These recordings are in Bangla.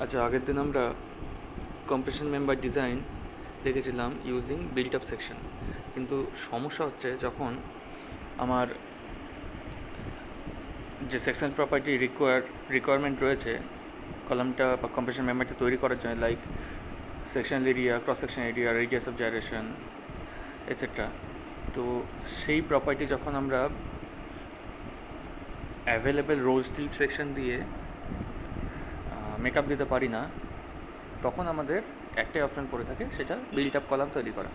আচ্ছা, আগের দিন আমরা কম্প্রেশন মেম্বার ডিজাইন দেখেছিলাম ইউজিং বিল্ট আপ সেকশন, কিন্তু সমস্যা হচ্ছে যখন আমার যে সেকশন প্রপার্টি রিকোয়ারমেন্ট রয়েছে কলামটা বা কম্প্রেশন মেম্বারটা তৈরি করার জন্য, like section area, cross section area, radius of gyration etcetera. তো সেই প্রপার্টি যখন আমরা অ্যাভেলেবেল রোল স্টিল সেকশন দিয়ে মেকআপ দিতে পারি না, তখন আমাদের একটাই অপশান পড়ে থাকে, সেটা বিল্ট আপ কলাম তৈরি করা।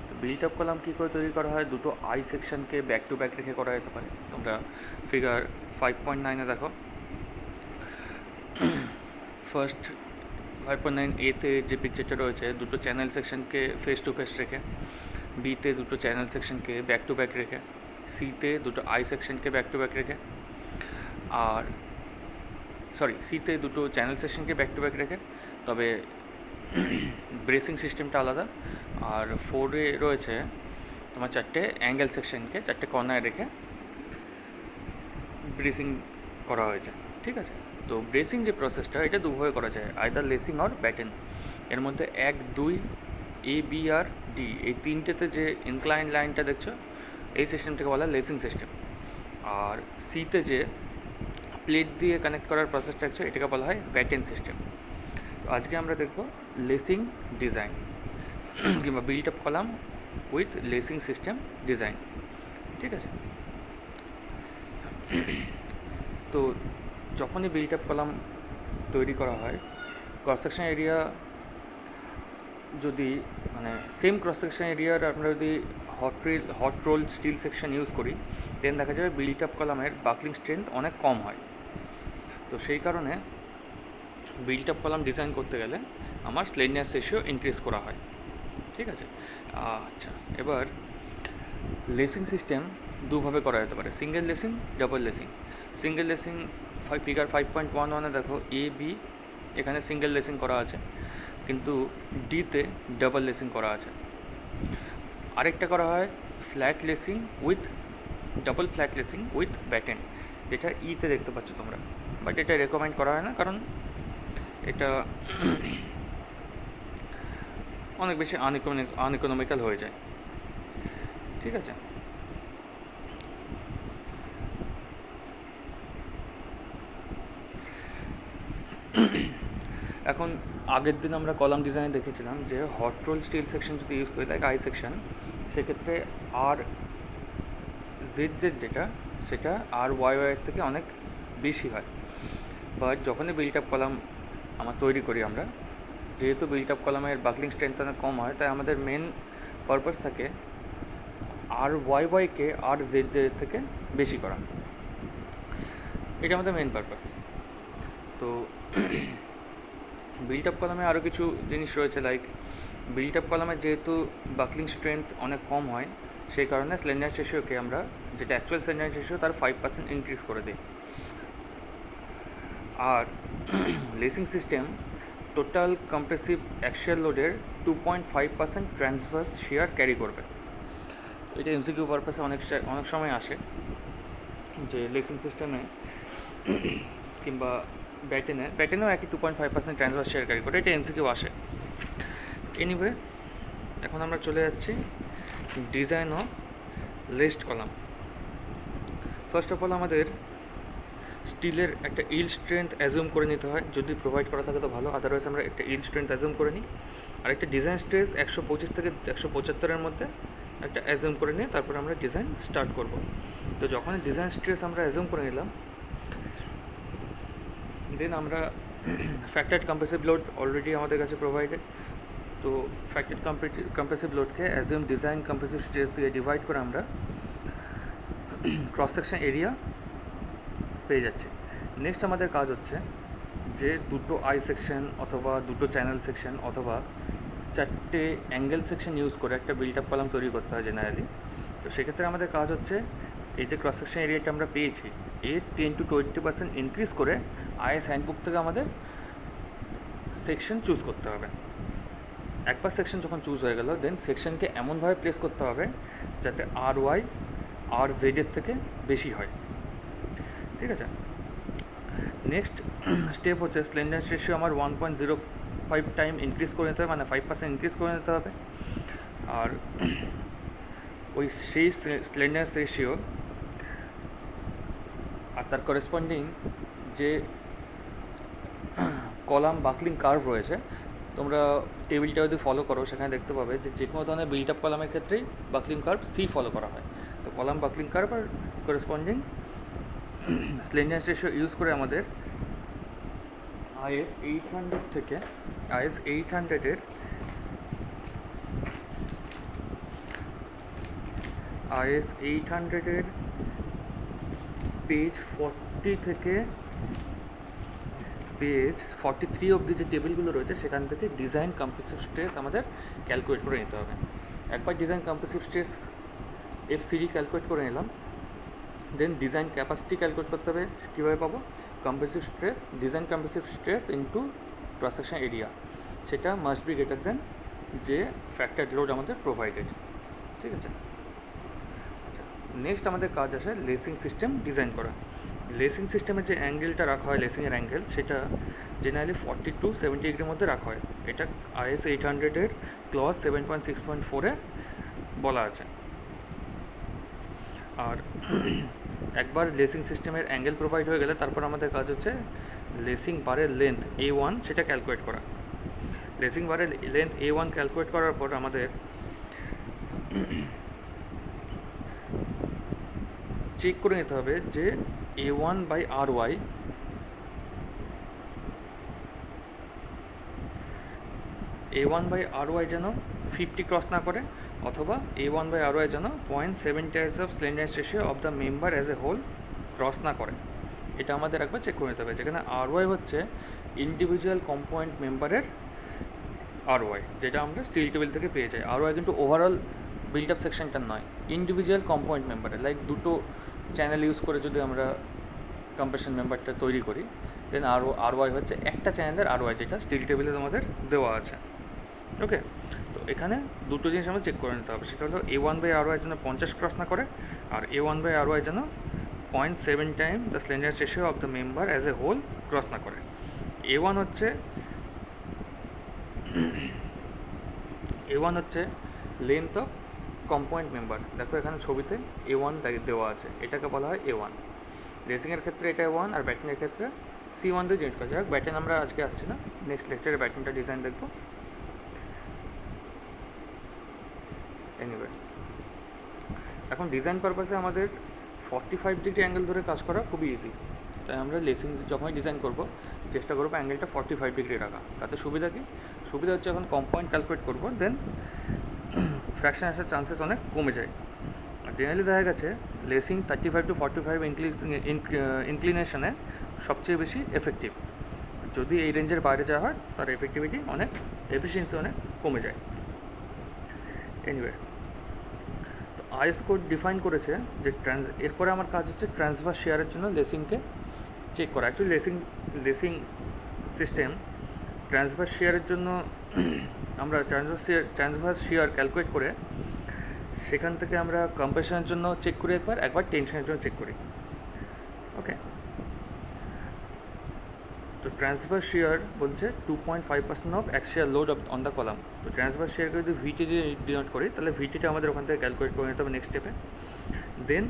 তো বিল্ট আপ কলাম কী করে তৈরি করা হয়? দুটো আই সেকশনকে ব্যাক টু ব্যাক রেখে করা যেতে পারে। তোমরা ফিগার 5.9 দেখো। ফার্স্ট 5.9 এতে যে পিকচারটা রয়েছে, দুটো চ্যানেল সেকশনকে ফেস টু ফেস রেখে, বিতে দুটো চ্যানেল সেকশনকে ব্যাক টু ব্যাক রেখে, সিতে দুটো আই সেকশনকে ব্যাক টু ব্যাক রেখে, আর সিতে দুটো চ্যানেল সেকশনকে ব্যাক টু ব্যাক রেখে, তবে ব্রেসিং সিস্টেমটা আলাদা। আর 4-এ রয়েছে তোমার চারটে অ্যাঙ্গেল সেকশনকে চারটে কর্নার রেখে ব্রেসিং করা হয়েছে। ঠিক আছে, তো ব্রেসিং যে প্রসেসটা, এটা দুভাবে করা যায়, আইদার লেসিং অর ব্যাটেন। এর মধ্যে 1, 2, এ, বি আর ডি, এই তিনটেতে যে ইনক্লাইন লাইনটা দেখছো, এই সিস্টেমটাকে বলা লেসিং সিস্টেম। আর সিতে যে প্লেট দিয়ে কানেক্ট করার প্রসেসটা আছে, এটাকে বলা হয় ব্যাটেন সিস্টেম। তো আজকে আমরা দেখব লেসিং ডিজাইন কিংবা built up column with লেসিং system design. ঠিক আছে, তো যখনই বিল্ট আপ কলাম তৈরি করা হয়, ক্রস সেকশন এরিয়া যদি সেম ক্রস সেকশন এরিয়ার আমরা যদি hot roll steel section use করি, দেন দেখা যাবে বিল্ট আপ কলামের বাকলিং স্ট্রেংথ অনেক কম হয়। তো সেই কারণে বিল্ট আপ কলাম ডিজাইন করতে গেলে আমার স্লেন্ডারনেস রেশিও ইনক্রিজ করা হয়। ঠিক আছে, আচ্ছা, এবার লেসিং সিস্টেম দুভাবে করা যেতে পারে, সিঙ্গেল লেসিং, ডাবল লেসিং। সিঙ্গেল লেসিং ফিগার 5.11 দেখো, এ বি এখানে সিঙ্গেল লেসিং করা আছে, কিন্তু ডিতে ডাবল লেসিং করা আছে। আরেকটা করা হয় flat লেসিং with double flat লেসিং with Batten, যেটা ইতে দেখতে পাচ্ছ তোমরা, বাট এটা রেকমেন্ড করা হয় না, কারণ এটা অনেক বেশি আনইকোনমিক্যাল হয়ে যায়। ঠিক আছে, এখন আগের দিন আমরা কলাম ডিজাইনে দেখেছিলাম যে হট রোল স্টিল সেকশন যদি ইউজ করি, লাইক আই সেকশন, সেক্ষেত্রে আর জেড যেটা, সেটা আর ওয়াইয়ের থেকে অনেক বেশি হয়। বাট যখনই বিল্ট আপ কলাম তৈরি করি আমরা, যেহেতু বিল্ট আপ কলামের বাকলিং স্ট্রেংথ অনেক কম হয়, তাই আমাদের মেন পারপাস থাকে আর ওয়াইকে আর জেড থেকে বেশি করা, এটা আমাদের মেন পারপাস। তো বিল্ট আপ কলামে আরও কিছু জিনিস রয়েছে, লাইক বিল্ট আপ কলামের যেহেতু বাকলিং স্ট্রেংথ অনেক কম হয়, সেই কারণে স্লেন্ডারনেস রেশিওকে আমরা, যেটা অ্যাকচুয়াল স্লেন্ডারনেস রেশিও, তার 5% ইনক্রিজ করে দিই। আর লেসিং সিস্টেম টোটাল কম্প্রেসিভ অ্যাক্সিয়াল লোডের 2.5% ট্রান্সভার্স শিয়ার ক্যারি করবে। তো এটা এমসিকিউ পারপাসে অনেক সময় যে লেসিং সিস্টেমে কিংবা ব্যাটেনেও একই 2.5% ট্রান্সভার্স শেয়ার ক্যারি করে, এটা এমসিকিউ আসে। এনিওয়ে, এখন আমরা চলে যাচ্ছি design of laced column. First of all আমাদের স্টিলের একটা ইল্ড স্ট্রেংথ অ্যাজিউম করে নিতে হয়, যদি প্রোভাইড করা থাকে তো ভালো, আদারওয়াইজ আমরা একটা ইল্ড স্ট্রেংথ অ্যাজিউম করে নিই। আর একটা ডিজাইন স্ট্রেস 125 থেকে 175 মধ্যে একটা অ্যাজিউম করে নিয়ে তারপরে আমরা ডিজাইন স্টার্ট করব। তো যখন ডিজাইন স্ট্রেস আমরা অ্যাজিউম করে নিলাম, দেন আমরা ফ্যাক্টরেড কম্প্রেসিভ লোড অলরেডি আমাদের কাছে প্রোভাইডেড। তো ফ্যাক্টরেড কম্প্রেসিভ লোডকে অ্যাজিউম ডিজাইন কম্প্রেসিভ স্ট্রেস দিয়ে ডিভাইড করে আমরা ক্রস সেকশন এরিয়া পেয়ে যাচ্ছি। নেক্সট আমাদের কাজ হচ্ছে যে দুটো আই সেকশন অথবা দুটো চ্যানেল সেকশন অথবা চারটে অ্যাঙ্গেল সেকশন ইউজ করে একটা বিল্ট আপ কলাম তৈরি করতে হয় জেনারেলি। তো সেক্ষেত্রে আমাদের কাজ হচ্ছে এই যে ক্রস সেকশন এরিয়াটা আমরা পেয়েছি, এর 10 to 20% ইনক্রিজ করে আইএস হ্যান্ডবুক থেকে আমাদের সেকশন চুজ করতে হবে। একবার সেকশন যখন চুজ হয়ে গেল, দেন সেকশনকে এমনভাবে প্লেস করতে হবে যাতে আর ওয়াই আর জেডের থেকে বেশি হয়। ঠিক আছে, নেক্সট স্টেপ হচ্ছে স্লেন্ডারনেস রেশিও আমার 1.05 টাইম ইনক্রিজ করে নিতে হবে, মানে 5% ইনক্রিজ করে নিতে হবে। আর ওই সেই স্লেন্ডারনেস রেশিও আর তার করেসপন্ডিং যে কলাম বাকলিং কার্ভ রয়েছে, তোমরা টেবিলটা যদি ফলো করো সেখানে দেখতে পাবে যে কোনো ধরনের বিল্ট আপ কলামের ক্ষেত্রেই বাকলিং কার্ভ সি ফলো করা হয়। তো কলাম বাকলিং কার্ভ আর করেসপন্ডিং স্লেন্ডারনেস রেশিও ইউজ করে আমাদের IS 800 থেকে IS 800-এর পেজ 40 থেকে পেজ 43 অবধি যে টেবিলগুলো রয়েছে সেখান থেকে ডিজাইন কম্প্রেসিভ স্ট্রেস আমাদের ক্যালকুলেট করে নিতে হবে। একবার design compressive stress FCD calculate করে নিলাম, দেন ডিজাইন ক্যাপাসিটি ক্যালকুলেট করতে হবে। কীভাবে পাবো? Compressive stress, design compressive stress into cross section area, সেটা মাস্ট বি গ্রেটার দেন যে ফ্যাক্টর লোড আমাদের প্রোভাইডেড। ঠিক আছে? আচ্ছা, নেক্সট আমাদের কাজ আসে লেসিং সিস্টেম ডিজাইন করা। লেসিং সিস্টেমে যে অ্যাঙ্গেলটা রাখা হয়, লেসিংয়ের অ্যাঙ্গেল, সেটা জেনারেলি 40 to 70 ডিগ্রির মধ্যে রাখা হয়। এটা IS 800-এর ক্লজ 7.6.4-এ বলা আছে। আর একবার লেসিং সিস্টেমের অ্যাঙ্গেল প্রোভাইড হয়ে গেলে তারপর আমাদের কাজ হচ্ছে লেসিং বারের লেন্থ A1 সেটা ক্যালকুলেট করা। লেসিং বারের লেন্থ A1 ক্যালকুলেট করার পর আমাদের চেক করে নিতে হবে যে A1/RY যেন 50 ক্রস না করে, অথবা A1/RY যেন 0.7 times of slenderness ratio of the member as a whole cross না করে। এটা আমাদের একবার চেক করে নিতে হবে। যেখানে RY হচ্ছে ইন্ডিভিজুয়াল কম্পোনেন্ট মেম্বারের RY, যেটা আমরা স্টিল টেবিল থেকে পেয়ে যাই। RY কিন্তু ওভারঅল বিল্ট আপ সেকশনটার নয়, ইন্ডিভিজুয়াল কম্পোনেন্ট মেম্বারের। লাইক দুটো চ্যানেল ইউজ করে যদি আমরা কম্প্রেশন মেম্বারটা তৈরি করি, দেন RY হচ্ছে একটা চ্যানেলের RY, যেটা স্টিল টেবিলে তোমাদের দেওয়া আছে। ওকে, তো এখানে দুটো জিনিস আমরা চেক করে নিতে হবে। সেটা হলো A1/RY যেন 50 ক্রস না করে, আর A1/RY যেন 0.7 time the slenderness ratio of the member as a whole cross না করে। A1 হচ্ছে লেন্থ অফ কম্পোনেন্ট মেম্বার। দেখো এখানে ছবিতে A1 দেওয়া আছে, এটাকে বলা হয় A1। লেসিংয়ের ক্ষেত্রে এটা 1, আর ব্যাটিংয়ের ক্ষেত্রে C1 দিয়ে ডিনোট করা যায়। ব্যাটিং আমরা আজকে আসছি না, নেক্সট লেকচারে ব্যাটিংটা ডিজাইন দেখবো। এনিওয়ে, এখন ডিজাইন পারপাসে আমাদের 45 ডিগ্রি অ্যাঙ্গেল ধরে কাজ করা খুবই ইজি। তাই আমরা লেসিং যখনই ডিজাইন করবো চেষ্টা করবো অ্যাঙ্গেলটা 45 ডিগ্রি রাখা। তাতে সুবিধা কী? সুবিধা হচ্ছে এখন কম্পয়েন্ট ক্যালকুলেট করবো, দেন ফ্র্যাকশন আসার চান্সেস অনেক কমে যায়। আর জেনারেলি দেখা গেছে লেসিং 35 to 45 ইনক্লিনেশনে সবচেয়ে বেশি এফেক্টিভ। যদি এই রেঞ্জের বাইরে যাওয়া হয় তার এফেক্টিভিটি অনেক, এফিসিয়েন্সি অনেক কমে যায়। এনিওয়ে, তো IS কোড ডিফাইন করেছে যে এরপরে আমার কাজ হচ্ছে ট্রান্সভার্স শেয়ারের জন্য লেসিংকে চেক করা। অ্যাকচুয়ালি লেসিং সিস্টেম ট্রান্সভার্স শেয়ারের জন্য আমরা ট্রান্সভার্স শেয়ার ক্যালকুলেট করে সেখান থেকে আমরা কম্প্রেশনের জন্য চেক করি, একবার টেনশনের জন্য চেক করি। ওকে, তো ট্রান্সভার্স শেয়ার বলছে 2.5% of axial load on the column. তো ট্রান্সভার্স শেয়ারকে যদি ভিটি দিয়ে ডিনোট করি, তাহলে ভিটিটা আমাদের ওখান থেকে ক্যালকুলেট করে নিতে হবে নেক্সট স্টেপে। দেন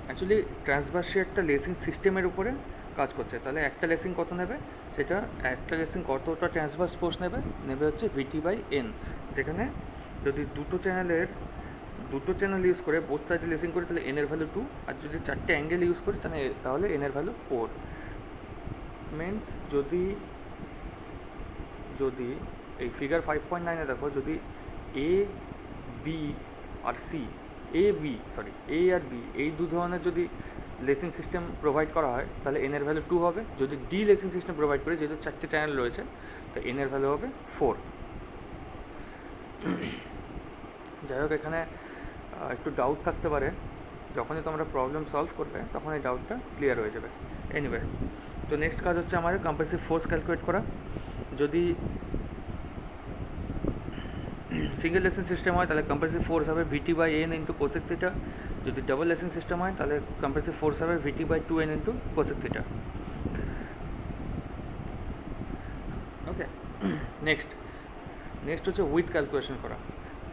অ্যাকচুয়ালি ট্রান্সভার্স শেয়ারটা লেসিং সিস্টেমের উপরে কাজ করছে। তাহলে একটা লেসিং কত নেবে, সেটা একটা লেসিং কতটা ট্রান্সভার্স ফোর্স নেবে হচ্ছে VT/N। যেখানে যদি দুটো চ্যানেল ইউজ করে বোথ সাইডে লেসিং করি তাহলে N এর ভ্যালু 2, আর যদি চারটে অ্যাঙ্গেল ইউজ করি তাহলে N এর ভ্যালু 4। মিনস যদি এই ফিগার 5.9-এ দেখো, যদি A আর B এই দু ধরনের যদি লেসিং সিস্টেম প্রোভাইড করা হয় তাহলে N এর ভ্যালু 2 হবে। যদি D লেসিং সিস্টেম প্রোভাইড করি, যেহেতু চারটে চ্যানেল রয়েছে, তো N এর ভ্যালু হবে 4। যাই হোক, এখানে একটু ডাউট থাকতে পারে, যখনই তোমরা প্রবলেম সলভ করবে তখন এই ডাউটটা ক্লিয়ার হয়ে যাবে। এনিওয়ে, তো নেক্সট কাজ হচ্ছে আমাদের কম্প্রেসিভ ফোর্স ক্যালকুলেট করা। যদি সিঙ্গেল লেসিং সিস্টেম হয় তাহলে কম্প্রেসিভ ফোর্স হবে VT by N into cosec theta. যদি ডাবল লেসিং সিস্টেম হয় তাহলে কম্প্রেসিভ ফোর্স হবে VT by 2n into cosec theta. Okay, next হচ্ছে উইথ ক্যালকুলেশন করা।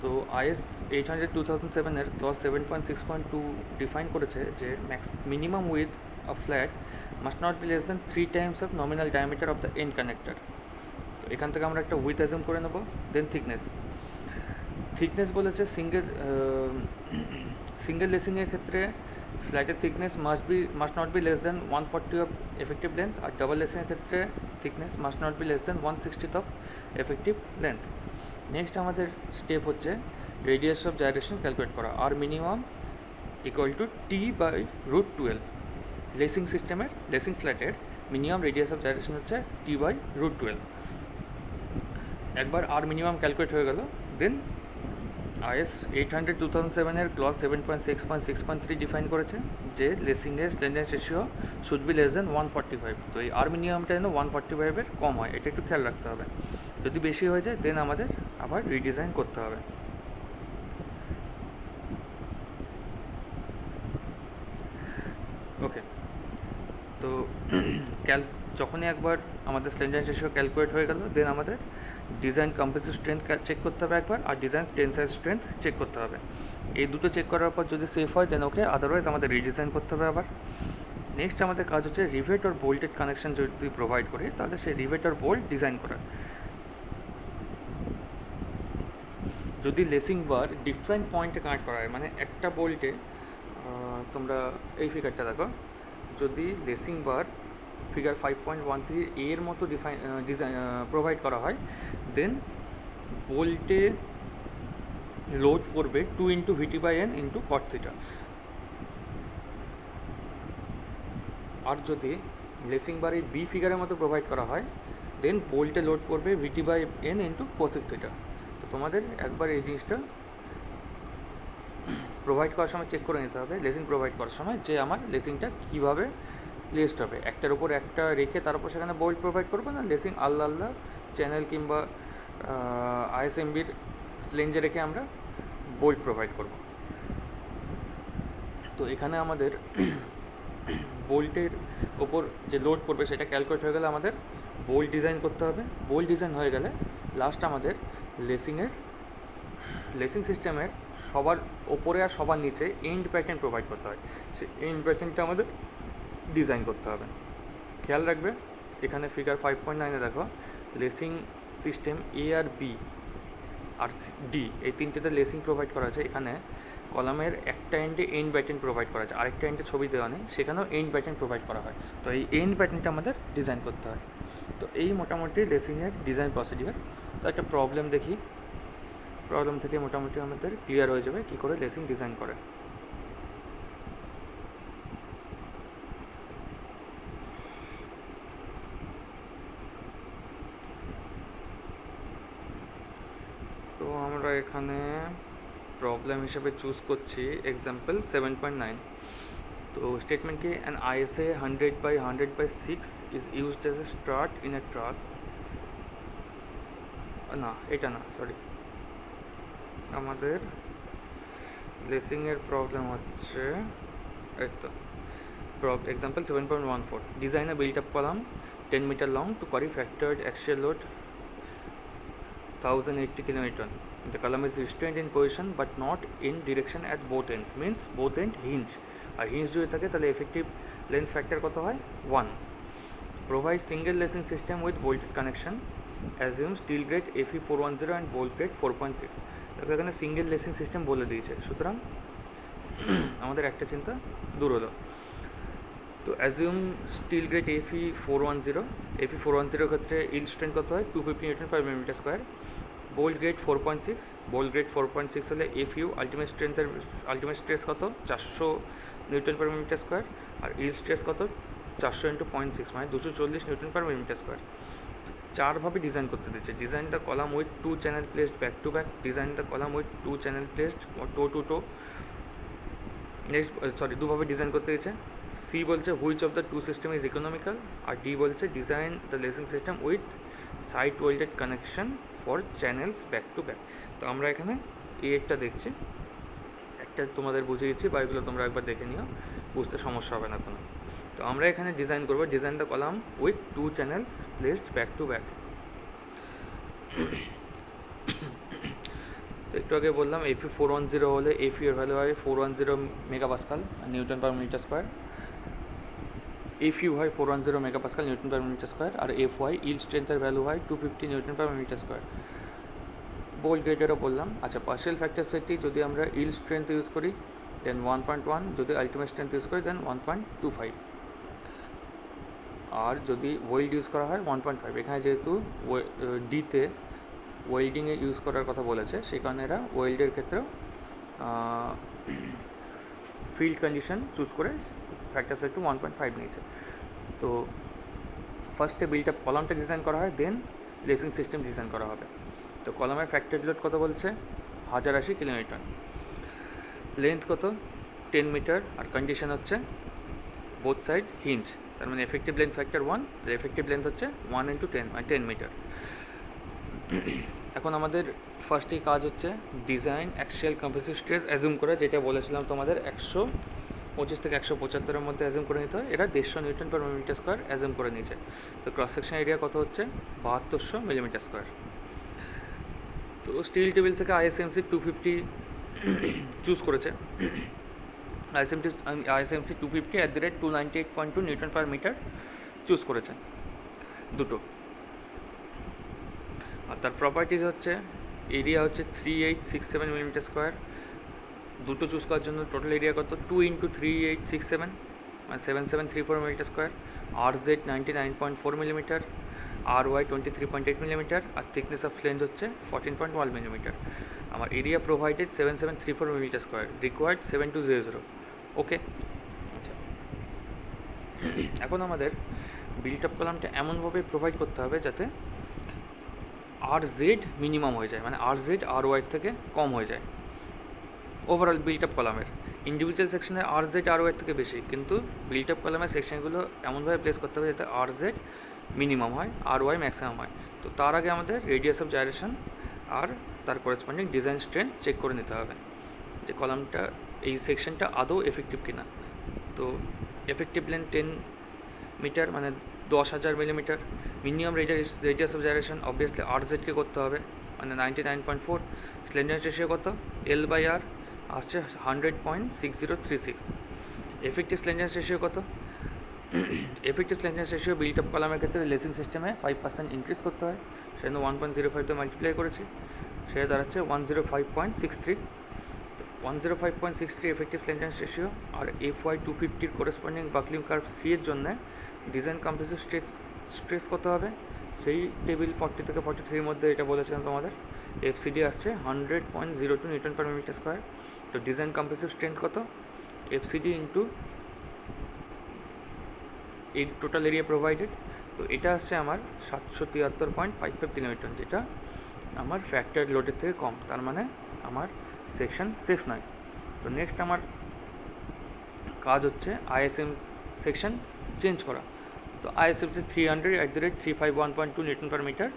তো আইএস 800/2007 ক্লজ 7.6.2 ডিফাইন করেছে যে minimum width of flat must not be less than 3 times of nominal diameter of the end connector. তো এখান থেকে আমরা একটা উইথ অ্যাজিউম করে নেব। দেন থিকনেস বলেছে সিঙ্গেল লেসিংয়ের ক্ষেত্রে ফ্ল্যাটের thickness must not be less than 140 of effective length, আর ডাবল লেসিংয়ের ক্ষেত্রে thickness must not be less than 160 of effective length. Next আমাদের স্টেপ হচ্ছে রেডিয়াস অফ জাইরেশন ক্যালকুলেট করা, আর minimum equal to T/√12। Lacing ফ্ল্যাটের মিনিমাম রেডিয়াস অফ জাইরেশন হচ্ছে T/√12। একবার আর মিনিমাম ক্যালকুলেট হয়ে গেল, দেন আইএস 800/2007 ক্লজ 7.6.6.3 ডিফাইন করেছে যে লেসিংয়ের slenderness ratio should be less than 145। তো এই আর মিনিমামটা যেন 145-এর কম হয়, এটা একটু খেয়াল রাখতে হবে। যদি বেশি হয়ে যায় দেন আমাদের আবার রিডিজাইন করতে হবে। ওকে, তো যখনই একবার আমাদের স্লেন্ডারনেস রেশিও ক্যালকুলেট হয়ে গেল, দেন আমাদের ডিজাইন কম্প্রেসিভ স্ট্রেংথ চেক করতে হবে একবার, আর ডিজাইন টেনসাইল স্ট্রেংথ চেক করতে হবে। এই দুটো চেক করার পর যদি সেফ হয় দেন ওকে, আদারওয়াইজ আমাদের রিডিজাইন করতে হবে আবার। নেক্সট আমাদের কাজ হচ্ছে রিভেট আর বোল্টেড কানেকশন যদি প্রোভাইড করি তাহলে সেই রিভেট আর বোল্ট ডিজাইন করা। যদি লেসিং বার ডিফারেন্ট পয়েন্টে কানেক্ট করা হয়, মানে একটা বোল্টে তোমরা এই ফিগারটা দেখো, যদি লেসিং বার ফিগার 5.13 এর মতো ডিজাইন প্রোভাইড করা হয়, দেন বোল্টে লোড করবে 2 into VT/n into cot theta. আর যদি লেসিং বারে বি ফিগারের মতো প্রোভাইড করা হয়, দেন বোল্টে লোড করবে VT/n ইন্টু কোসেক থিটা। তো তোমাদের একবার এই জিনিসটা প্রোভাইড করার সময় চেক করে নিতে হবে, লেসিং প্রোভাইড করার সময়, যে আমার লেসিংটা কীভাবে প্লেসড হবে। একটার উপর একটা রেখে তারপর সেখানে বোল্ট প্রোভাইড করবো, না লেসিং আলাদা চ্যানেল কিংবা ISMBর লেঞ্জে রেখে আমরা বোল্ট প্রোভাইড করব। তো এখানে আমাদের বোল্টের ওপর যে লোড পড়বে সেটা ক্যালকুলেট হয়ে গেলে আমাদের বোল্ট ডিজাইন করতে হবে। বোল্ট ডিজাইন হয়ে গেলে লাস্ট আমাদের লেসিং সিস্টেমের সবার ওপরে আর সবার নিচে এন্ড প্যাটার্ন প্রোভাইড করতে হয়। সেই এন্ড প্যাটার্নটা আমাদের ডিজাইন করতে হবে। খেয়াল রাখবে, এখানে ফিগার 5.9-এ দেখো লেসিং সিস্টেম এ আর বি আর ডি এই তিনটেতে লেসিং প্রোভাইড করা আছে। এখানে কলামের একটা এন্ডে এন্ড প্যাটার্ন প্রোভাইড করা আছে, আরেকটা এন্ডে ছবি দেওয়া নেই, সেখানেও এন্ড প্যাটার্ন প্রোভাইড করা হয়। তো এই এন্ড প্যাটার্নটা আমাদের ডিজাইন করতে হয়। তো এই মোটামুটি লেসিংয়ের ডিজাইন প্রসিডিওর। তো একটা প্রবলেম থেকে মোটামুটি আমাদের ক্লিয়ার হয়ে যাবে কী করে লেসিং ডিজাইন করে। তো আমরা এখানে প্রবলেম হিসেবে চুজ করছি এক্সাম্পল 7.9। তো স্টেটমেন্ট কি, an ISA 100/100/6 is used as a strut in a truss. না, এটা না, সরি, আমাদের লেসিংয়ের প্রবলেম হচ্ছে এই তো example 7.14। Design a built up column 10 meter long to carry factored axial load 1080 kN. The column is restrained in position but not in direction at both ends, means both end hinge, আর হিঞ্জ যদি থাকে তাহলে এফেক্টিভ লেন্থ ফ্যাক্টর কত হয় 1। Provide single lacing system with bolted connection, assume steel grade FE 410 and bolt grade 4.6। তারপর এখানে সিঙ্গেল লেসিং সিস্টেম বলে দিয়েছে, সুতরাং আমাদের একটা চিন্তা দূর হলো। তো অ্যাজিউম স্টিল গ্রেড FE 410 ক্ষেত্রে ইল্ড স্ট্রেন্থ কত হয় 250 Nm/mm²। বোল্ট গ্রেড 4.6 হলে FU আলটিমেট স্ট্রেস কত 400 Nm/mm², আর ইল্ড স্ট্রেস কত 400 × 0.6 মানে 240 Nm/mm²। চারভাবে ডিজাইন করতে দিচ্ছে। Design the column with 2 channel placed back to back, design the column with 2 channel placed toe to toe. Next দুভাবে ডিজাইন করতে দিচ্ছে। সি বলছে which of the two system is economical, আর ডি বলছে design the lacing system with side welded connection for channels back to back. তো আমরা এখানে এই একটা দেখছি, একটা তোমাদের বুঝিয়ে দিচ্ছি, বা এগুলো তোমরা একবার দেখে নিও, বুঝতে সমস্যা হবে না কোনো। তো আমরা এখানে ডিজাইন করবো, design the column with two channels placed back to back. তো একটু আগে বললাম এফি 410 হলে এফি এর ভ্যালু হয় 410 megapascal newton per metre square, FU হয় 410 megapascal newton per metre square, আর এফ ওয়াই ইল স্ট্রেংথের ভ্যালু হয় 250 নিউটন পার মিটার স্কোয়ার। বোল্ট গ্রেডেরও বললাম। আচ্ছা, পার্শিয়াল ফ্যাক্টর সেটটি যদি আমরা ইল স্ট্রেংথ ইউজ করি দেন 1.1, যদি আলটিমেট স্ট্রেংথ ইউজ করি দেন 1.25, আর যদি ওয়েল্ড ইউজ করা হয় 1.5। এখানে যেহেতু ডিতে ওয়েল্ডিংয়ে ইউজ করার কথা বলেছে, সেই কারণে এরা ওয়েল্ডের ক্ষেত্রেও ফিল্ড কন্ডিশন চুজ করে ফ্যাক্টর সেট টু 1.5 নিয়েছে। তো ফার্স্টে বিল্ট আপ কলামটা ডিজাইন করা হয়, দেন লেসিং সিস্টেম ডিজাইন করা হবে। তো কলামের ফ্যাক্টরি লোড কত বলছে 1080 কিলোমিটার, লেন্থ কত 10 মিটার, আর কন্ডিশন হচ্ছে বোথ সাইড হিঞ্জ, তার মানে effective length factor 1, effective length হচ্ছে 1 × 10 মানে 10 মিটার। এখন আমাদের ফার্স্টেই কাজ হচ্ছে design axial compressive stress assume করা, যেটা বলেছিলাম তোমাদের 125 থেকে 175-এর মধ্যে অ্যাজুম করে নিতে হয়। এরা 150 newton per metre square assume করে নিয়েছে। তো ক্রস সেকশন এরিয়া কত হচ্ছে 7200 মিলিমিটার স্কোয়ার। তো স্টিল টেবিল থেকে আইএসএমসি 250 চুজ করেছে, আইএসএমসি 250 @ 298.2 নিউটন পার মিটার চুজ করেছে দুটো। আর তার প্রপার্টিজ হচ্ছে এরিয়া হচ্ছে 3867 মিলিমিটার স্কোয়ার, দুটো চুজ করার জন্য টোটাল এরিয়া কত 2 × 3867 মানে 7734 মিলিমিটার স্কোয়ার, আর জেড 99.4 মিলিমিটার, আর ওয়াই 23.8 মিলিমিটার, আর থিকনেস অফ ফ্লেঞ্জ হচ্ছে 14.1 মিলিমিটার। আমার area provided 7734 millimetre square, required 7200। Okay, আচ্ছা, এখন আমাদের বিল্ট আপ কলামটা এমনভাবে প্রোভাইড করতে হবে যাতে আর জেড মিনিমাম হয়ে যায়, মানে আর জেড আর ওয়াই থেকে কম হয়ে যায় ওভারঅল বিল্ট আপ কলামের। ইন্ডিভিজুয়াল সেকশনে আর জেড আর ওয়াই থেকে বেশি, কিন্তু বিল্ট আপ কলামের সেকশনগুলো এমনভাবে প্লেস করতে হবে যাতে আর জেড মিনিমাম হয়, আর ওয়াই ম্যাক্সিমাম হয়। তো তার আগে আমাদের রেডিয়াস অফ জাইরেশন আর তার করেসপন্ডিং ডিজাইন স্ট্রেন্থ চেক করে নিতে হবে যে কলামটা এই সেকশনটা আদৌ এফেক্টিভ কিনা। তো এফেক্টিভ লেন্থ 10 মিটার মানে 10,000 millimetre, minimum radius of gyration obviously আর জেডকে করতে হবে মানে 99.4, স্লেন্ডারনেস রেশিও কত L/R আসছে 100.6036, এফেক্টিভ স্লেন্ডারনেস রেশিও কত, effective slenderness ratio built up কলামের ক্ষেত্রে লেসিং সিস্টেমে 5% ইনক্রিজ করতে হয়, সেজন্য 1.05 দিয়ে মাল্টিপ্লাই করেছি, সেটা দাঁড়াচ্ছে 105.63। 105.63 এফেক্টিভ স্লেন্ডারনেস রেশিও। আর FY 250-র করেসপন্ডিং বাকলিং কার্ভ সি এর জন্য ডিজাইন কম্প্রেসিভ স্ট্রেস কত হবে, সেই টেবিল 40 থেকে 43-এর মধ্যে এটা বলেছিলাম তোমাদের। FCD আসছে 100.02 নিউটন পার মিটার স্কোয়ার। তো ডিজাইন কম্প্রেসিভ স্ট্রেংথ কত FCD ইন্টু এই টোটাল এরিয়া প্রোভাইডেড। তো এটা আসছে আমার 773.55 কিলোমিটার, যেটা আমার ফ্যাক্টর লোডের থেকে কম, তার মানে আমার সেকশন সেফ নয়। তো নেক্সট আমার কাজ হচ্ছে ISM সেকশন চেঞ্জ করা। তো ISMC 300 @ 351.2 নিউটন পার মিটার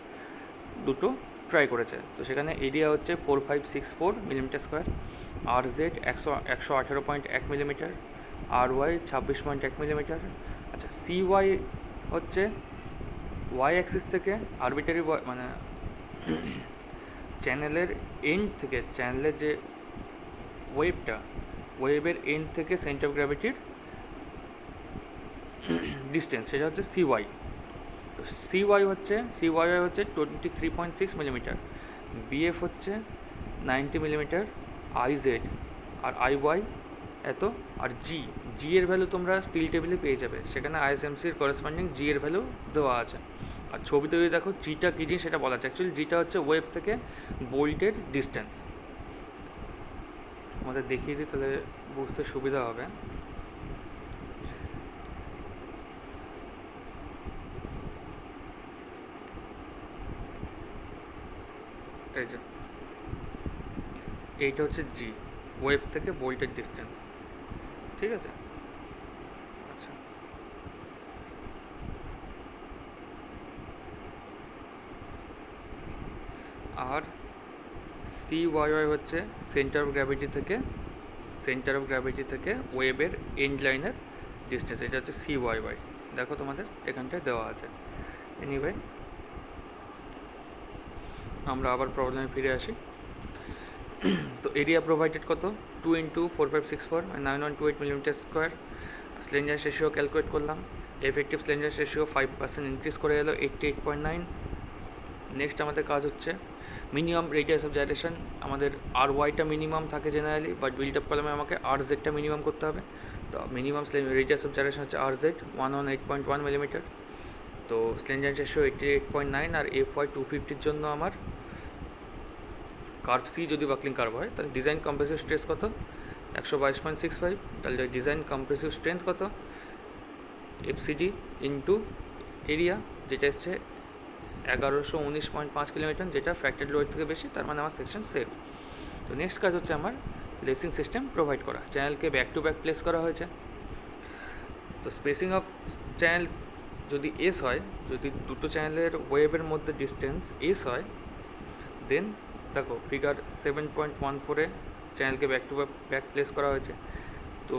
দুটো ট্রাই করেছে। তো সেখানে এরিয়া হচ্ছে 4564 মিলিমিটার স্কোয়ার, আর জেড 118.1 মিলিমিটার, আর ওয়াই 26.1 মিলিমিটার। আচ্ছা, CY হচ্ছে ওয়াই অ্যাক্সিস থেকে আরবিটারি মানে চ্যানেলের এন্ড থেকে, চ্যানেলের যে ওয়েবের এন্ড থেকে সেন্টার অফ গ্র্যাভিটির ডিস্টেন্স, সেটা হচ্ছে CY। তো CY হচ্ছে 23.6 মিলিমিটার, BF হচ্ছে 90 মিলিমিটার, IZ আর IY এত, আর G এর ভ্যালু তোমরা স্টিল টেবিলে পেয়ে যাবে, সেখানে ISMCর করেসপন্ডিং G এর ভ্যালু দেওয়া আছে। আর ছবিতে যদি দেখো জিটা কী জিনিস সেটা বলা আছে, অ্যাকচুয়ালি জিটা হচ্ছে ওয়েব থেকে বোল্টের ডিস্টেন্স। আমাদের দেখিয়ে দিই তাহলে বুঝতে সুবিধা হবে। এই যে এইটা হচ্ছে G, ওয়েব থেকে বোল্টের ডিস্টেন্স, ঠিক আছে। আর সি ওয়াই ওয়াই হচ্ছে সেন্টার অফ গ্র্যাভিটি থেকে ওয়েবের এন্ড লাইনের ডিস্টেন্স, এটা হচ্ছে সি ওয়াই ওয়াই। দেখো তোমাদের এখানটায় দেওয়া আছে। এনিওয়ে আমরা আবার প্রবলেমে ফিরে আসি। তো এরিয়া প্রোভাইডেড কত, 2 × 4,564 9128 মিলিমিটার স্কোয়ার। স্লেন্ডারনেস রেশিও ক্যালকুলেট করলাম, এফেক্টিভ স্লেন্ডারনেস রেশিও 5% ইনক্রিজ করে এলো 88.9। নেক্সট আমাদের কাজ হচ্ছে মিনিমাম রেডিয়াস অফ জাইরেশন। আমাদের আর ওয়াইটা মিনিমাম থাকে জেনারেলি, বাট বিল্ড আপ কলমে আমাকে আর জেডটা মিনিমাম করতে হবে। তো মিনিমাম রেডিয়াস অফ জাইরেশন হচ্ছে আর জেড 118.1 মিলিমিটার। তো স্লেন্ডারনেস রেশিও 88.9, আর এফ ওয়াই 250 জন্য আমার কার্ভ সি যদি বাকলিং কার্ভ হয় তাহলে ডিজাইন কম্প্রেসিভ স্ট্রেস কত, 122.65। তাহলে ডিজাইন কম্প্রেসিভ স্ট্রেংথ কত, এফসিডি ইন্টু এরিয়া, যেটা এসছে 1119.5 কিলোমিটার, যেটা ফ্যাক্টরি লোড থেকে বেশি, তার মানে আমার সেকশন সেফ। তো নেক্সট কাজ হচ্ছে আমার লেসিং সিস্টেম প্রোভাইড করা। চ্যানেলকে ব্যাক টু ব্যাক প্লেস করা হয়েছে। তো স্পেসিং অফ চ্যানেল যদি এস হয়, যদি দুটো চ্যানেলের ওয়েবের মধ্যে ডিস্টেন্স এস হয়, দেন দেখো ফিগার 7.14-এ চ্যানেলকে ব্যাক টু ব্যাক প্লেস করা হয়েছে। তো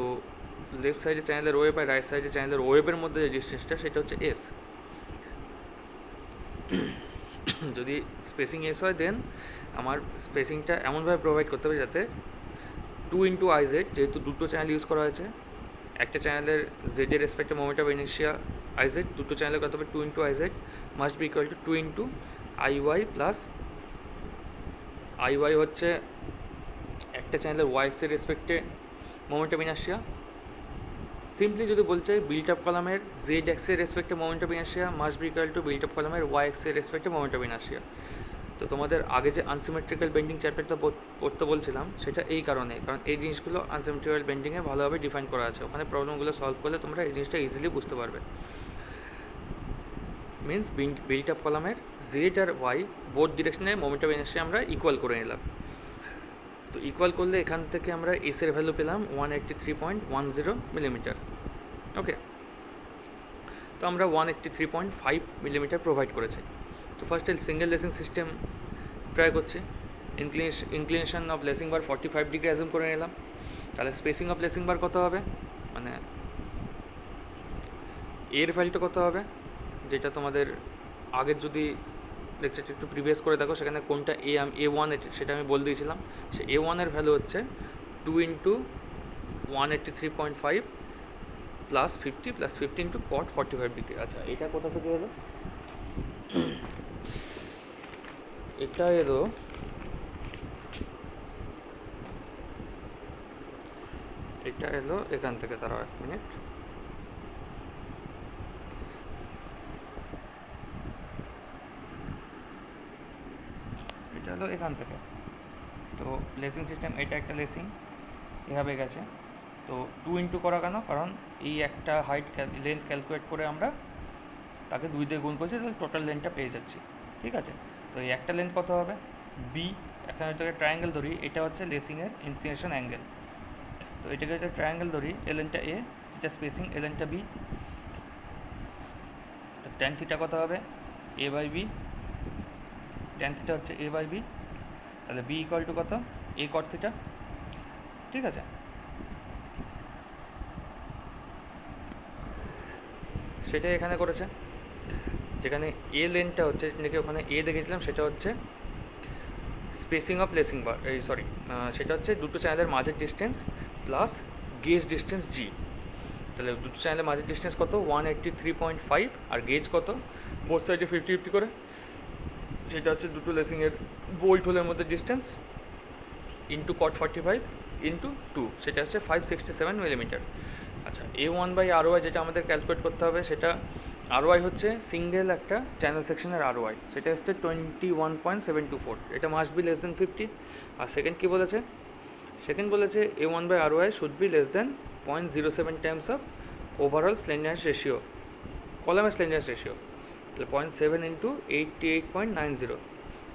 লেফট সাইডে চ্যানেলের ওয়েব আর রাইট সাইডে চ্যানেলের ওয়েবের মধ্যে যে ডিস্টেন্সটা সেটা হচ্ছে এস। যদি স্পেসিং এস হয় দেন আমার স্পেসিংটা এমনভাবে প্রোভাইড করতে হবে যাতে 2 × IZ, যেহেতু দুটো চ্যানেল ইউজ করা হয়েছে, একটা চ্যানেলের জেড এর রেসপেক্টে মোমেন্ট অফ ইনার্শিয়া IZ, দুটো চ্যানেলের কত হবে 2 × IZ must be equal to 2 × IY plus IY হচ্ছে একটা চ্যানেলের ওয়াই এক্সের রেসপেক্টে মোমেন্ট অফ ইনার্শিয়া। সিম্পলি যদি বলতে চাই বিল্ট আপ কলামের জেড এক্সের রেসপেক্টে moment of inertia must be equal to built up কলামের ওয়াই এক্সের রেসপেক্টে মোমেন্ট অফ ইনার্শিয়া। তো তোমাদের আগে যে আনসিমেট্রিক্যাল বেন্ডিং চ্যাপ্টারটা পড়তে বলছিলাম সেটা এই কারণে, কারণ এই জিনিসগুলো আনসিমেট্রিক্যাল বেন্ডিংয়ে ভালোভাবে ডিফাইন করা আছে। ওখানে প্রবলেমগুলো সলভ করলে তোমরা এই জিনিসটা ইজিলি বুঝতে পারবে। মিনস বিল্ট আপ কলামের জেড আর ওয়াই বোথ ডিরেকশনে মোমেন্ট অফ ইনার্শিয়া আমরা ইকুয়াল করে নিলাম। তো ইকুয়াল করলে এখান থেকে আমরা এসের ভ্যালু পেলাম 183.10 মিলিমিটার। ওকে, তো আমরা 183.5 মিলিমিটার প্রোভাইড করেছি। তো ফার্স্টে সিঙ্গেল লেসিং সিস্টেম ট্রাই করছি। Inclination of লেসিং bar 45 degree assume করে নিলাম। তাহলে স্পেসিং অফ লেসিং বার কত হবে, মানে এর ভ্যালুটা কত হবে, যেটা তোমাদের আগের যদি লেকচারটা একটু প্রিভিয়াস করে দেখো সেখানে কোনটা A1 সেটা আমি বলে দিয়েছিলাম। সে A1 এর ভ্যালু হচ্ছে 2 × 183.5 প্লাস 50 প্লাস 50 × cot 45 ডিগ্রি। আচ্ছা, এটা কোথা থেকে এলো, এটা এলো এখান থেকে। দাঁড়াও 1 মিনিট। এটা হলো এখান থেকে। তো লেসিং সিস্টেম, এটা একটা লেসিং এভাবে গেছে। তো 2 × করা কেন, কারণ এই একটা হাইট লেন্থ ক্যালকুলেট করে আমরা তাকে 2 দিয়ে গুণ করছি, তাহলে টোটাল লেন্থটা পেয়ে যাচ্ছি। ঠিক আছে, তো এই একটা লেন্থ কত হবে বি। এখানে একটা ট্রায়াঙ্গেল ধরি, এটা হচ্ছে লেসিংয়ের ইনক্লিনেশন অ্যাঙ্গেল। তো এটাকে একটা ট্রায়াঙ্গেল ধরি, এলেনটা এ, যেটা স্পেসিং, এলেনটা বি। ট্যান থিটা কত হবে A/B, ট্যান থিটা হচ্ছে A/B। তাহলে বি ইকুয়াল টু কত, A cot থিটা। ঠিক আছে, সেটাই এখানে করেছে। যেখানে এ লেনটা হচ্ছে, যেটাকে ওখানে এ দেখেছিলাম, সেটা হচ্ছে স্পেসিং অফ লেসিং বার, সেটা হচ্ছে দুটো চ্যানেলের মাঝের ডিস্টেন্স প্লাস গেজ ডিস্টেন্স জি। তাহলে দুটো চ্যানেলের মাঝের ডিস্টেন্স কত, 183.5, আর গেজ কত, বোথ সাইডে 50-50 করে, সেটা হচ্ছে দুটো লেসিংয়ের বোল্ট হোলের মধ্যে ডিস্টেন্স ইন্টু cot 45 ইন্টু 2, সেটা হচ্ছে 567 মিলিমিটার। আচ্ছা, A1/RY যেটা আমাদের ক্যালকুলেট করতে হবে, সেটা RY হচ্ছে সিঙ্গেল একটা চ্যানেল সেকশনের RY, সেটা হচ্ছে 21.724। এটা মাস্ট বি লেস দেন 50। আর সেকেন্ড কী বলেছে, সেকেন্ড বলেছে A1/RY should be less than 0.07 times of overall slenderness ratio, কলামের স্লেন্ডারনেস রেশিও। তাহলে 0.7 × 88.90,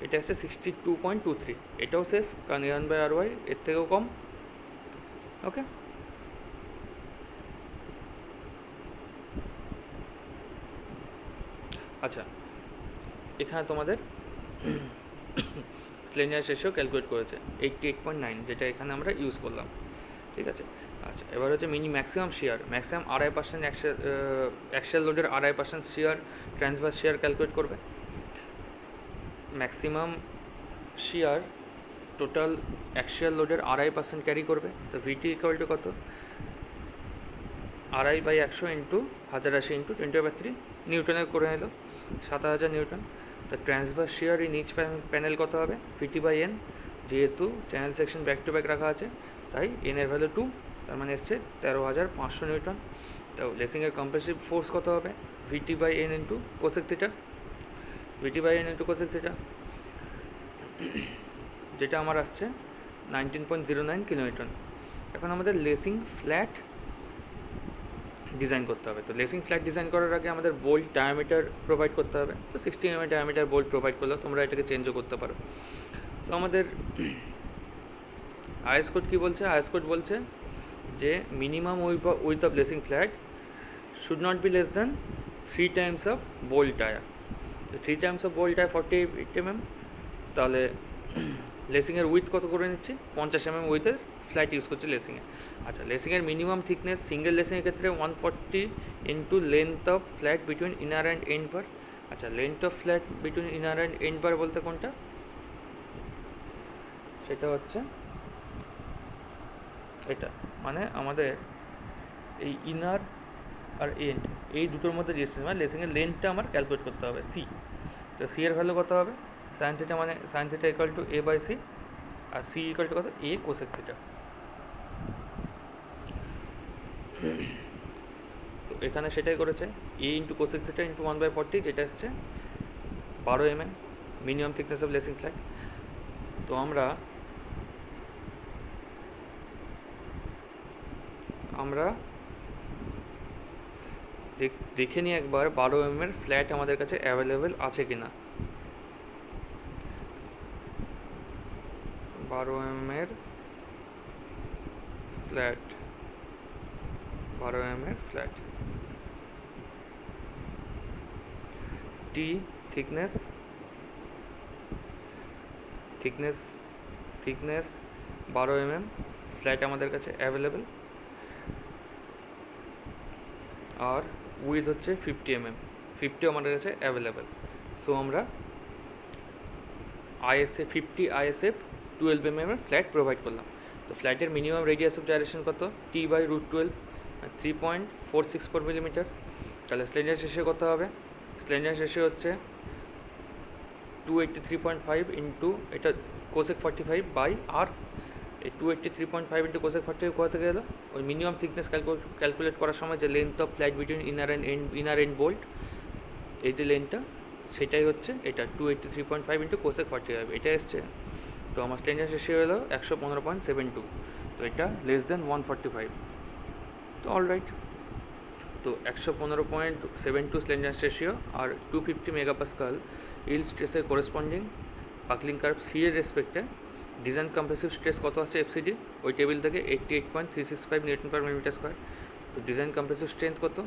এটা হচ্ছে 62.23। এটাও সেফ, কারণ A1/RY এর থেকেও কম। ওকে, আচ্ছা, এখানে তোমাদের স্লেন্ডারনেস রেশিও ক্যালকুলেট করেছে 88.9, যেটা এখানে আমরা ইউজ করলাম। ঠিক আছে, আচ্ছা এবার হচ্ছে ম্যাক্সিমাম শেয়ার, ম্যাক্সিমাম 2.5% অ্যাক্সিয়াল লোডের 2.5% শেয়ার ট্রান্সভার্স শেয়ার ক্যালকুলেট করবে। ম্যাক্সিমাম শেয়ার টোটাল অ্যাক্সিয়াল লোডের 2.5% ক্যারি করবে। তো ভিটি ইকুয়াল টু কত, 2.5/100 ইন্টু 1080 ইন্টু 10⁻³ নিউটনের করে নিল, 7000 নিউটন। তো transverse shear in each panel কত হবে, VT/N, যেহেতু channel section back to back রাখা আছে তাই এন এর ভ্যালু 2, তার মানে এসছে 13,500 নিউটন। তো লেসিংয়ের কম্প্রেসিভ ফোর্স কত হবে, VT/N into cosec theta, VT/N into cosec theta, যেটা আমার আসছে 19.09 কিলোনিউটন। এখন আমাদের লেসিং ফ্ল্যাট ডিজাইন করতে হবে। তো লেসিং ফ্ল্যাট ডিজাইন করার আগে আমাদের বোল্ট ডায়ামিটার প্রোভাইড করতে হবে। তো 60 mm ডায়ামিটার বোল্ট প্রোভাইড করলে তোমরা এটাকে চেঞ্জও করতে পারো। তো আমাদের আইএস কোড কী বলছে, আইএস কোড বলছে যে minimum width of lacing flat should not be less than 3 times of bolt dia. তো 3 times of bolt dia 48 mm, তাহলে লেসিংয়ের উইথ কত করে নিচ্ছি, 50 mm উইথের ফ্ল্যাট ইউজ করছে লেসিংয়ে। আচ্ছা, লেসিংয়ের মিনিমাম থিকনেস সিঙ্গেল লেসিংয়ের ক্ষেত্রে 140 into length of flat between inner and end bar. আচ্ছা, length of flat between inner and end bar বলতে কোনটা, সেটা হচ্ছে এটা, মানে আমাদের এই ইনার আর এন্ড এই দুটোর মধ্যে ডিস্টেন্স, মানে লেসিংয়ের লেন্থটা আমার ক্যালকুলেট করতে হবে সি। তো সি এর ভ্যালু কত হবে, সাইন থিটা, মানে sine theta equal to A/C, আর সি ইকুয়াল টু কত, A কোসেক থিটা। তো এখানে সেটাই করেছে, A into cosec theta into 1/40, যেটা এসছে 12 mm minimum thickness of lacing flat. তো আমরা দেখে নিই একবার 12 mm এর ফ্ল্যাট আমাদের কাছে অ্যাভেলেবেল আছে কিনা। 12 mm এর ফ্ল্যাট, 12 mm এর ফ্ল্যাট, টি থিকনেস 12 mm ফ্ল্যাট আমাদের কাছে অ্যাভেলেবেল, আর উইথ হচ্ছে 50 mm, 50 আমাদের কাছে অ্যাভেলেবেল। সো আমরা ISF 50 ISF 12 mm এর ফ্ল্যাট প্রোভাইড করলাম। তো ফ্ল্যাটের মিনিমাম রেডিয়াস অফ জাইরেশন কত, T/√12, 3.464 মিলিমিটার। তাহলে স্লেন্ডারনেস রেশিও কত হবে, স্লেন্ডারনেস রেশিও হচ্ছে 283.5 ইন্টু এটা কোসেক 45 বাই আর, এই 283.5 ইন্টু কোসেক 45 কোথা থেকে এলো, ওই মিনিমাম থিকনেস ক্যালকুলেট করার সময় যে length of flat between inner end bolt, এই যে লেন্থটা, সেটাই হচ্ছে এটা 283.5 ইন্টু কোসেক 45, এটা এসছে। তো আমার স্লেন্ডারনেস রেশিও হলো 115.72, তো এটা লেস দেন 145। তো অলরাইট, তো 115.72 স্লেন্ডারনেস রেশিও আর 250 মেগাপাস্কাল ইল্ড স্ট্রেসের করেসপন্ডিং বাকলিং কার্ভ সি এর রেসপেক্টে ডিজাইন কম্প্রেসিভ স্ট্রেস কত আসছে FCD, ওই টেবিল থেকে 88.365 নিউটন পার মিলিমিটার স্কোয়ার। তো ডিজাইন কম্প্রেসিভ স্ট্রেংথ কত,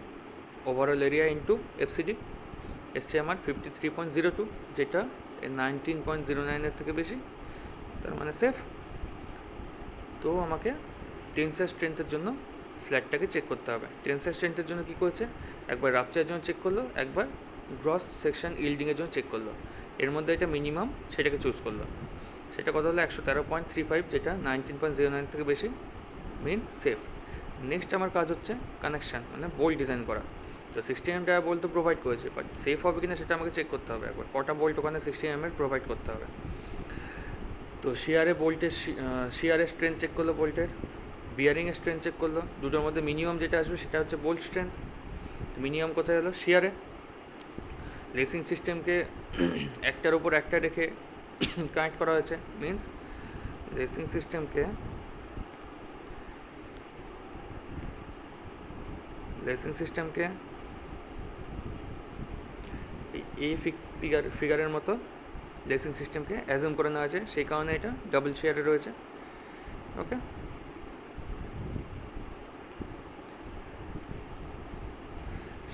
ওভারঅল এরিয়া ইন্টু FCD এসছে আমার 53.02, যেটা 19.09 থেকে বেশি, তার মানে সেফ। তো আমাকে টেন্সার স্ট্রেংথের জন্য ফ্ল্যাটটাকে চেক করতে হবে। টেন্সার স্ট্রেংথের জন্য কী করেছে, একবার রাপচারের জন্য চেক করলো, একবার গ্রস সেকশন ইল্ডিংয়ের জন্য চেক করলো। এর মধ্যে এটা মিনিমাম, সেটাকে চুজ করলো। সেটা কত হলো 113.35, যেটা 19.09 থেকে বেশি, মিনস সেফ। নেক্সট আমার কাজ হচ্ছে কানেকশান, মানে বোল্ট ডিজাইন করা। তো 60 mm টায়ার বোল্ট তো প্রোভাইড করেছে, বাট সেফ হবে কিনা সেটা আমাকে চেক করতে হবে একবার, কটা বোল্ট ওখানে 60 mm প্রোভাইড করতে হবে। তো শিয়ারের স্ট্রেংথ চেক করলো বোল্টের, বিয়ারিংয়ের স্ট্রেংথ চেক করলো, দুটোর মধ্যে মিনিমাম যেটা আসবে সেটা হচ্ছে বোল্ট স্ট্রেংথ। মিনিমাম কোথায় হলো, শিয়ারে। লেসিং সিস্টেমকে একটার উপর একটা রেখে কানেক্ট করা হয়েছে, মিনস লেসিং সিস্টেমকে এই ফিগারের মতো লেসিং সিস্টেমকে অ্যাজুম করে নেওয়া হয়েছে, সেই কারণে এটা ডাবল শেয়ারে রয়েছে। ওকে,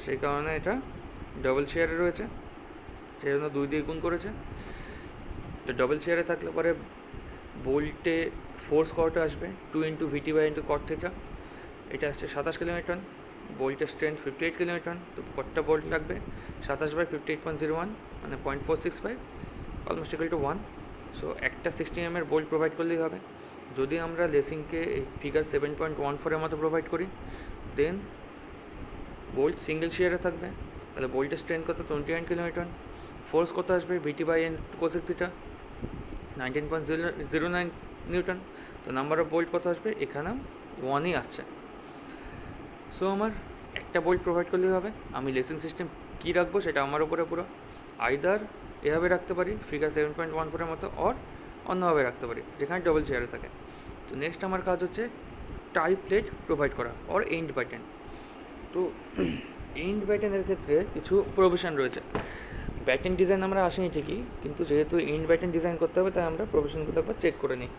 সেই কারণে এটা ডাবল শেয়ারে রয়েছে, সেই জন্য 2 দিয়ে গুণ করেছে। তো ডবল চেয়ারে থাকলে পরে বোল্টে ফোর্স কত আসবে 2 × VT/into cot θ, এটা আসছে 27 কিলোনিউটন। বোল্টের strength 58 kilonewton. তো কতটা বোল্ট লাগবে 27/58.01 মানে 0.465, অলমোস্ট ইকুয়াল টু 1। সো একটা 60 mm বোল্ট প্রোভাইড করলেই হবে। যদি আমরা লেসিংকে ফিগার 7.14 মতো প্রোভাইড করি, দেন বোল্ট সিঙ্গেল শেয়ারে থাকবে, তাহলে বোল্টের স্ট্রেংথ কত 29 কিলোনিউটন। ফোর্স কত আসবে VT/N cosec θ 19.09 নিউটন। তো নাম্বার অফ বোল্ট কত আসবে, এখানে 1ই আসছে। সো আমার একটা বোল্ট প্রোভাইড করলেই হবে। আমি লেসিং সিস্টেম কী রাখবো সেটা আমার উপরে পুরো, আইদার এভাবে রাখতে পারি ফিগার 7.14 মতো, অর অন্যভাবে রাখতে পারি যেখানে ডবল চেয়ারে থাকে। তো নেক্সট আমার কাজ হচ্ছে টাই প্লেট প্রোভাইড করা অর এন্ড ব্যাটেন। তো এন্ড ব্যাটেনের ক্ষেত্রে কিছু প্রভিশন রয়েছে। ব্যাটেন ডিজাইন আমরা আসেনি ঠিকই, কিন্তু যেহেতু এন্ড ব্যাটেন ডিজাইন করতে হবে তাই আমরা প্রভিশনগুলো একবার চেক করে নিই।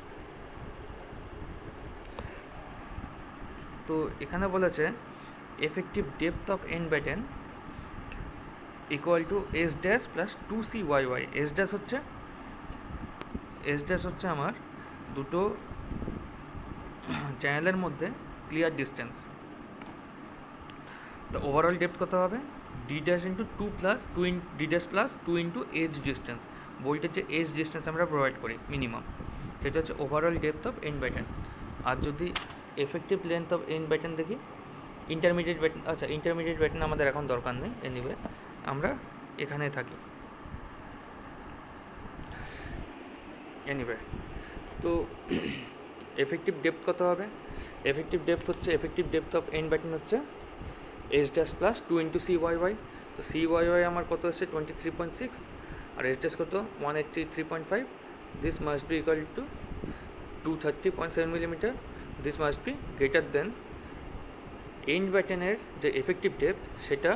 তো এখানে বলেছে effective depth of end batten equal to S dash plus 2CYY। S dash হচ্ছে আমার দুটো চ্যানেলের মধ্যে ক্লিয়ার ডিস্টেন্স। তো ওভারঅল ডেপথ কত হবে D dash into 2 plus 2 D dash plus 2 into edge distance. বোল্টের যে এজ ডিস্টেন্স আমরা প্রোভাইড করি মিনিমাম, সেটা হচ্ছে overall depth of end batten. আর যদি effective length of end batten দেখি, ইন্টারমিডিয়েট ব্যাটেন, আচ্ছা ইন্টারমিডিয়েট ব্যাটেন আমাদের এখন দরকার নেই, এনিওয়ে আমরা এখানে থাকি। এনিওয়ে তো এফেক্টিভ ডেপথ কত হবে, effective depth of end batten হচ্ছে S dash plus 2 into CYY। তো CYY আমার কত হচ্ছে 23.6, আর S ড্যাশ কত 183.5। This must be equal to 230.7 millimetre. This must be greater than end ব্যাটেনের যে এফেক্টিভ ডেপথ, সেটা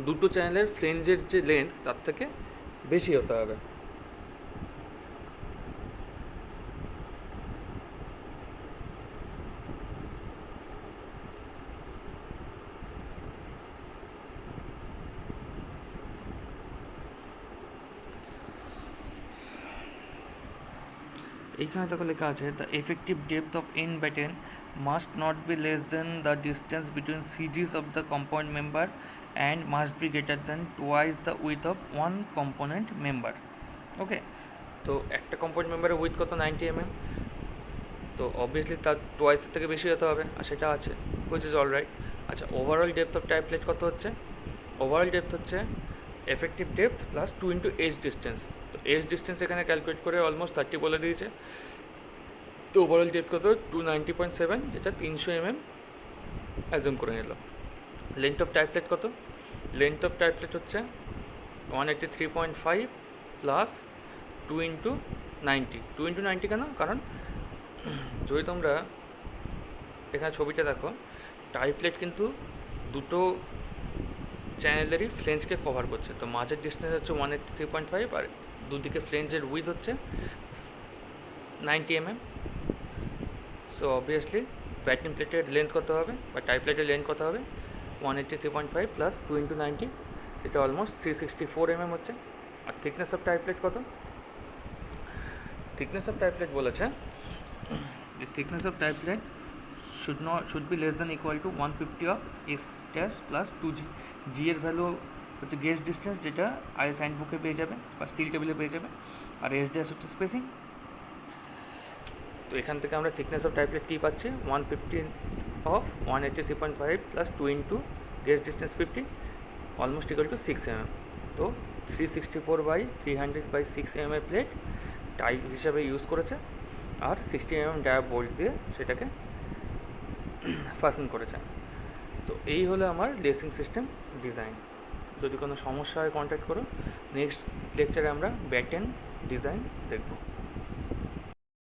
দুটো চ্যানেলের ফ্লেঞ্জের যে লেন্থ তার থেকে বেশি হতে হবে। এইখানে তখন লেখা আছে the effective depth of end batten must not be less than the distance between CGs of the compound member and must be greater than twice the width of one component member. Okay, তো একটা কম্পাউন্ড মেম্বারের উইথ কত 90 mm, তো অবভিয়াসলি তার টুয়াইসের থেকে বেশি হতে হবে, আর সেটা আছে, হুইচ ইজ অল রাইট। আচ্ছা, overall depth of tie plate কত হচ্ছে, ওভারঅল ডেপথ হচ্ছে effective depth plus 2 into edge distance. তো এজ ডিস্টেন্স এখানে ক্যালকুলেট করে অলমোস্ট 30 বলে দিয়েছে। তো ওভারঅল ডেপথ কত 290.7, যেটা 300 mm অ্যাজুম করে নিল। লেন্থ অফ টাই প্লেট কত, লেন্থ অফ টাই প্লেট হচ্ছে 183.5 প্লাস 2 ইন্টু 90 কেন, কারণ যদি তোমরা এখানে ছবিটা দেখো, টাই প্লেট কিন্তু দুটো চ্যানেলেরই ফ্লেঞ্জকে কভার করছে। তো মাঝের ডিস্টেন্স হচ্ছে 183.5 আর দুদিকে ফ্লেঞ্জের উইথ হচ্ছে 90 mm। সো অবভিয়াসলি ব্যাটিং প্লেটের লেন্থ কত হবে বা টাই প্লেটের লেন্থ কত হবে 183.5 প্লাস 2 ইন্টু 90, যেটা অলমোস্ট 364 mm হচ্ছে। আর থিকনেস অফ টাই প্লেট কত, থিকনেস অফ টাই প্লেট বলেছে the thickness of tie plate should be less than equal to 150 of S dash plus 2G। G এর ভ্যালু হচ্ছে গেজ ডিস্টেন্স, যেটা আইএস হ্যান্ডবুকে পেয়ে যাবে বা স্টিল টেবিলে পেয়ে যাবে, আর এস ড্যাশ হচ্ছে স্পেসিং। তো এখান থেকে আমরা থিকনেস অফ টাই প্লেট কী পাচ্ছি 150 of 183.5 plus 2 into gauge distance 50, almost equal to 6 mm। তো 364/300/6 mm এর প্লেট টাই হিসাবে ইউজ করেছে, আর 60 mm ডায়া বোল্ট দিয়ে সেটাকে ফাসেন করেছে। তো এই হলো আমার লেসিং সিস্টেম ডিজাইন। যদি কোনো সমস্যা হয় কন্ট্যাক্ট করো। নেক্সট লেকচারে আমরা ব্যাটেন ডিজাইন দেখব।